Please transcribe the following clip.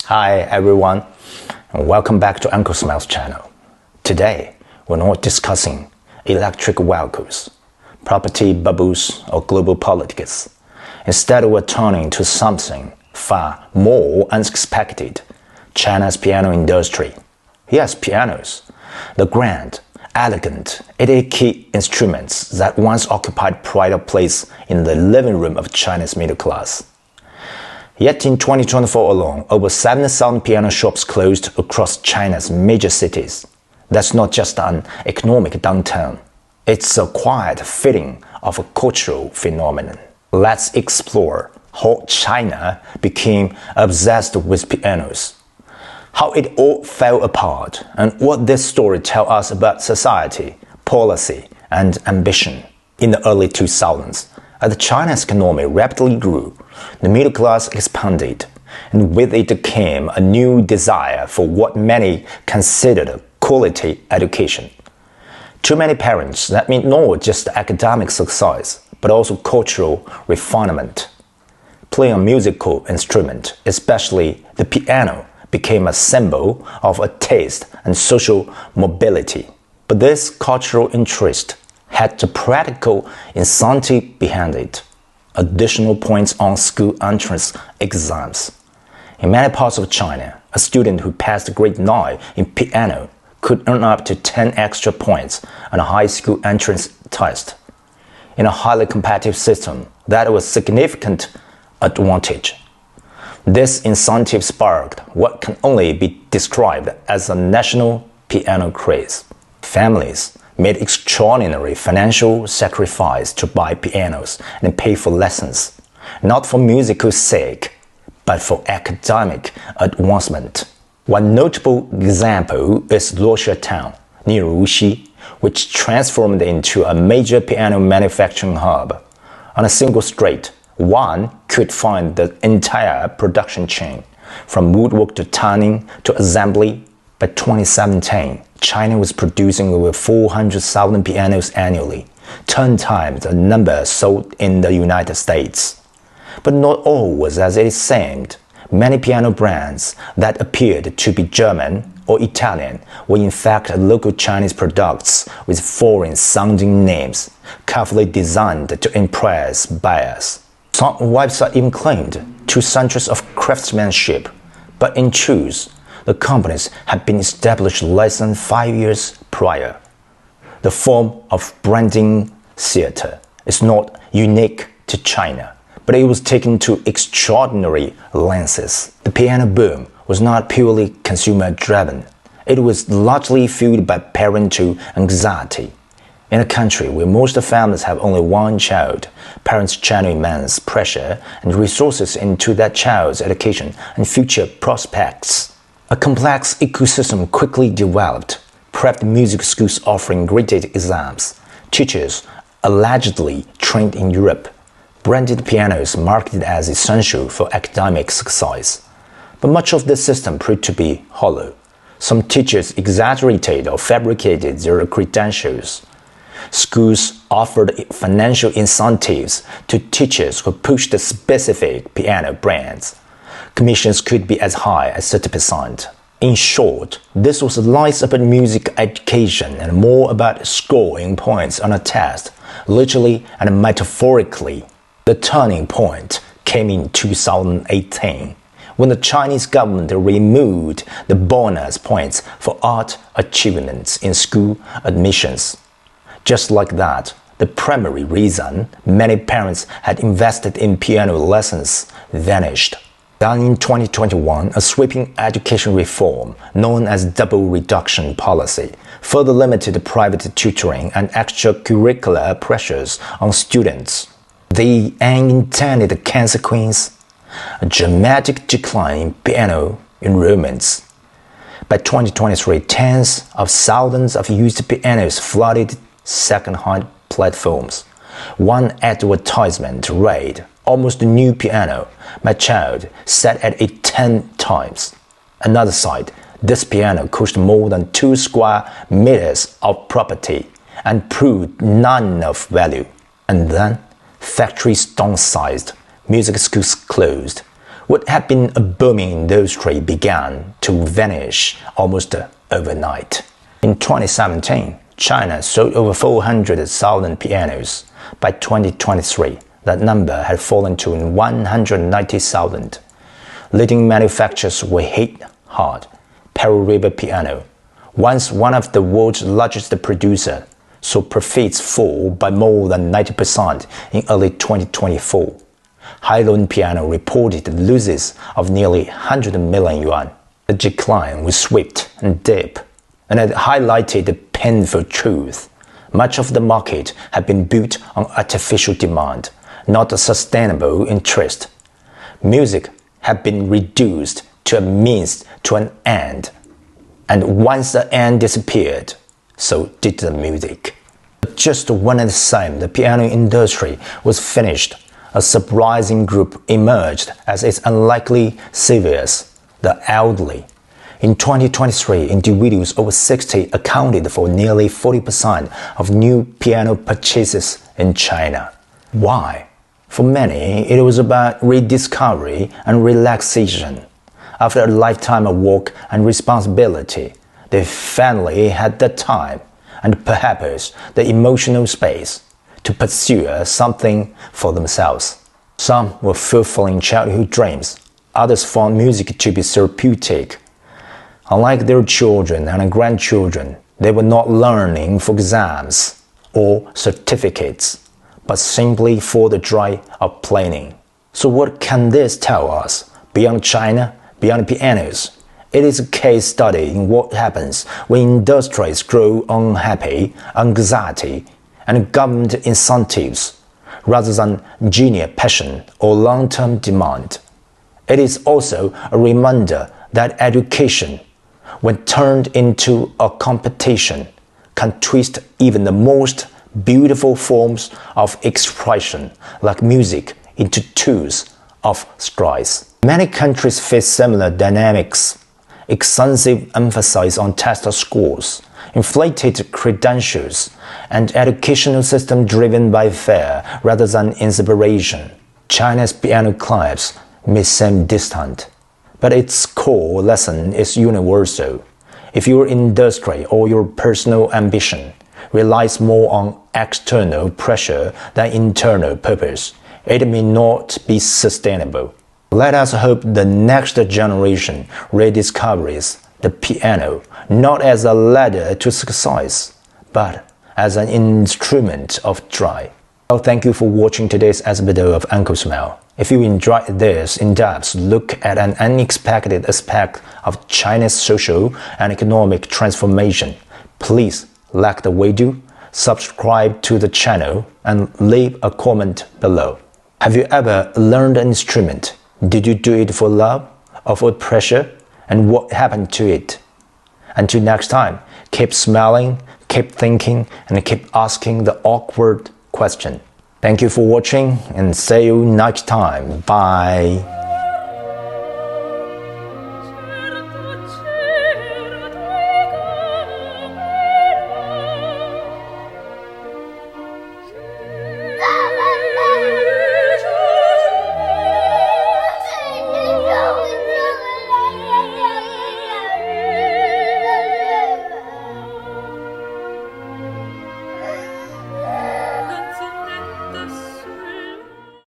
Hi everyone, and welcome back to Uncle Smiles channel. Today, we're not discussing electric vehicles, property bubbles, or global politics. Instead, we're turning to something far more unexpected, China's piano industry. Yes, pianos, the grand, elegant, 8-key instruments that once occupied pride of place in the living room of China's middle class. Yet in 2024 alone, over 7,000 piano shops closed across China's major cities. That's not just an economic downturn. It's a quiet fitting of a cultural phenomenon. Let's explore how China became obsessed with pianos, how it all fell apart, and what this story tells us about society, policy, and ambition. In the early 2000s, as China's economy rapidly grew, the middle class expanded, and with it came a new desire for what many considered quality education. To many parents, that meant not just academic success, but also cultural refinement. Playing a musical instrument, especially the piano, became a symbol of a taste and social mobility. But this cultural interest had a practical incentive behind it: additional points on school entrance exams. In many parts of China, a student who passed grade 9 in piano could earn up to 10 extra points on a high school entrance test. In a highly competitive system, that was a significant advantage. This incentive sparked what can only be described as a national piano craze. Families made extraordinary financial sacrifice to buy pianos and pay for lessons, not for musical sake, but for academic advancement. One notable example is Luoxia Town, near Wuxi, which transformed into a major piano manufacturing hub. On a single street, one could find the entire production chain, from woodwork to tanning to assembly. By 2017, China was producing over 400,000 pianos annually, 10 times the number sold in the United States. But not all was as it seemed. Many piano brands that appeared to be German or Italian were in fact local Chinese products with foreign-sounding names, carefully designed to impress buyers. Some websites even claimed 2 centuries of craftsmanship, but in truth, the companies had been established less than 5 years prior. The form of branding theater is not unique to China, but it was taken to extraordinary lengths. The piano boom was not purely consumer-driven. It was largely fueled by parental anxiety. In a country where most families have only one child, parents channel immense pressure and resources into that child's education and future prospects. A complex ecosystem quickly developed, private music schools offering graded exams, teachers allegedly trained in Europe, branded pianos marketed as essential for academic success. But much of this system proved to be hollow. Some teachers exaggerated or fabricated their credentials. Schools offered financial incentives to teachers who pushed specific piano brands. Commissions could be as high as 30%. In short, this was less about music education and more about scoring points on a test, literally and metaphorically. The turning point came in 2018, when the Chinese government removed the bonus points for art achievements in school admissions. Just like that, the primary reason many parents had invested in piano lessons vanished. Then in 2021, a sweeping education reform known as double reduction policy further limited private tutoring and extracurricular pressures on students. The unintended consequence: a dramatic decline in piano enrollments. By 2023, tens of thousands of used pianos flooded second-hand platforms. One advertisement read, "Almost a new piano. My child sat at it 10 times." Another side, "This piano cost more than 2 square meters of property and proved none of value." And then, factories downsized, music schools closed, What had been a booming industry began to vanish almost overnight. In 2017, China sold over 400,000 pianos. By 2023, that number had fallen to 190,000. Leading manufacturers were hit hard. Pearl River Piano, once one of the world's largest producers, saw profits fall by more than 90% in early 2024. Hailun Piano reported losses of nearly 100 million yuan. The decline was swift and deep, and it highlighted the painful truth. Much of the market had been built on artificial demand, not a sustainable interest. Music had been reduced to a means to an end, and once the end disappeared, so did the music. But just when at the same the piano industry was finished, a surprising group emerged as its unlikely saviors, the elderly. In 2023, individuals over 60 accounted for nearly 40% of new piano purchases in China. Why? For many, it was about rediscovery and relaxation. After a lifetime of work and responsibility, they finally had the time and perhaps the emotional space to pursue something for themselves. Some were fulfilling childhood dreams. Others found music to be therapeutic. Unlike their children and grandchildren, they were not learning for exams or certificates, but simply for the joy of playing. So what can this tell us? Beyond China, beyond pianos, it is a case study in what happens when industries grow unhappy, anxiety, and government incentives, rather than genuine passion or long-term demand. It is also a reminder that education, when turned into a competition, can twist even the most beautiful forms of expression, like music, into tools of strife. Many countries face similar dynamics. Excessive emphasis on test scores, inflated credentials, and educational system driven by fear rather than inspiration. China's piano clubs may seem distant, but its core lesson is universal. If your industry or your personal ambition relies more on external pressure than internal purpose, it may not be sustainable. Let us hope the next generation rediscovers the piano not as a ladder to success, but as an instrument of joy. Well, thank you for watching today's episode of Uncle Smile. If you enjoyed this in-depth look at an unexpected aspect of China's social and economic transformation, please like the video, subscribe to the channel, and leave a comment below. Have you ever learned an instrument? Did you do it for love or for pressure? And what happened to it? Until next time, keep smiling, keep thinking, and keep asking the awkward question. Thank you for watching and see you next time. Bye.